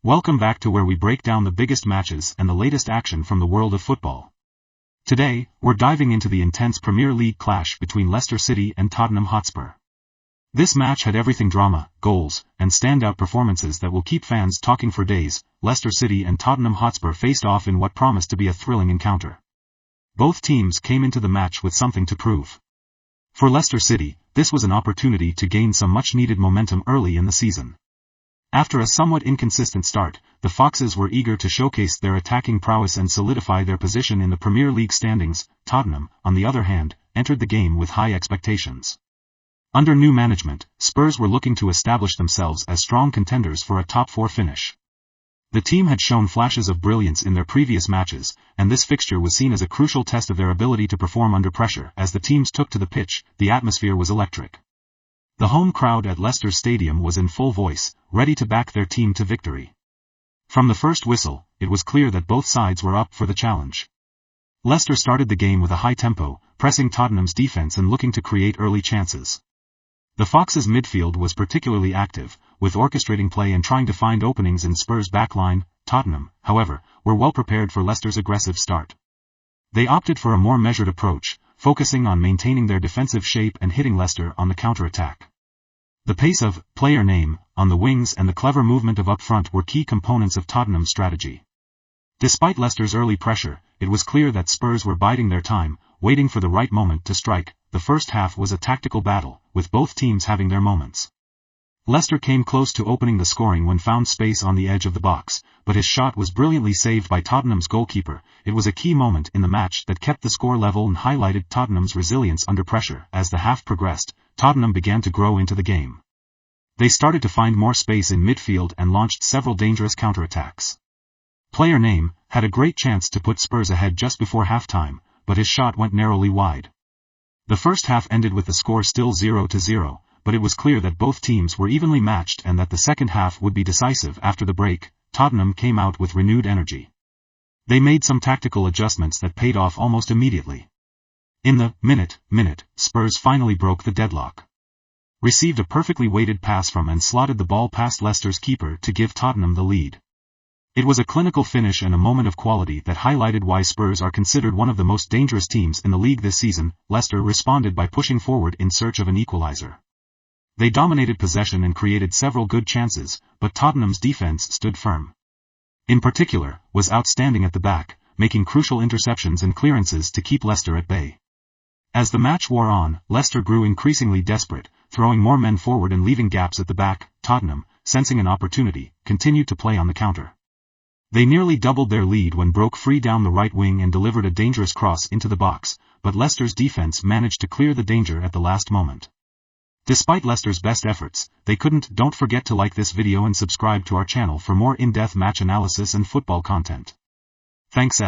Welcome back to where we break down the biggest matches and the latest action from the world of football. Today, we're diving into the intense Premier League clash between Leicester City and Tottenham Hotspur. This match had everything: drama, goals, and standout performances that will keep fans talking for days. Leicester City and Tottenham Hotspur faced off in what promised to be a thrilling encounter. Both teams came into the match with something to prove. For Leicester City, this was an opportunity to gain some much-needed momentum early in the season. After a somewhat inconsistent start, the Foxes were eager to showcase their attacking prowess and solidify their position in the Premier League standings. Tottenham, on the other hand, entered the game with high expectations. Under new management, Spurs were looking to establish themselves as strong contenders for a top-4 finish. The team had shown flashes of brilliance in their previous matches, and this fixture was seen as a crucial test of their ability to perform under pressure. As the teams took to the pitch, the atmosphere was electric. The home crowd at Leicester Stadium was in full voice, ready to back their team to victory. From the first whistle, it was clear that both sides were up for the challenge. Leicester started the game with a high tempo, pressing Tottenham's defense and looking to create early chances. The Foxes' midfield was particularly active, with orchestrating play and trying to find openings in Spurs' backline. Tottenham, however, were well prepared for Leicester's aggressive start. They opted for a more measured approach, focusing on maintaining their defensive shape and hitting Leicester on the counter-attack. The pace of player name on the wings and the clever movement of up front were key components of Tottenham's strategy. Despite Leicester's early pressure, it was clear that Spurs were biding their time, waiting for the right moment to strike. The first half was a tactical battle, with both teams having their moments. Leicester came close to opening the scoring when found space on the edge of the box, but his shot was brilliantly saved by Tottenham's goalkeeper. It was a key moment in the match that kept the score level and highlighted Tottenham's resilience under pressure. As the half progressed, Tottenham began to grow into the game. They started to find more space in midfield and launched several dangerous counterattacks. Player name had a great chance to put Spurs ahead just before halftime, but his shot went narrowly wide. The first half ended with the score still 0-0, but it was clear that both teams were evenly matched and that the second half would be decisive. After the break, Tottenham came out with renewed energy. They made some tactical adjustments that paid off almost immediately. In the minute, Spurs finally broke the deadlock. Received a perfectly weighted pass from and slotted the ball past Leicester's keeper to give Tottenham the lead. It was a clinical finish and a moment of quality that highlighted why Spurs are considered one of the most dangerous teams in the league this season. Leicester responded by pushing forward in search of an equalizer. They dominated possession and created several good chances, but Tottenham's defense stood firm. In particular, was outstanding at the back, making crucial interceptions and clearances to keep Leicester at bay. As the match wore on, Leicester grew increasingly desperate, throwing more men forward and leaving gaps at the back. Tottenham, sensing an opportunity, continued to play on the counter. They nearly doubled their lead when broke free down the right wing and delivered a dangerous cross into the box, but Leicester's defense managed to clear the danger at the last moment. Despite Leicester's best efforts, they couldn't. Don't forget to like this video and subscribe to our channel for more in-depth match analysis and football content. Thanks.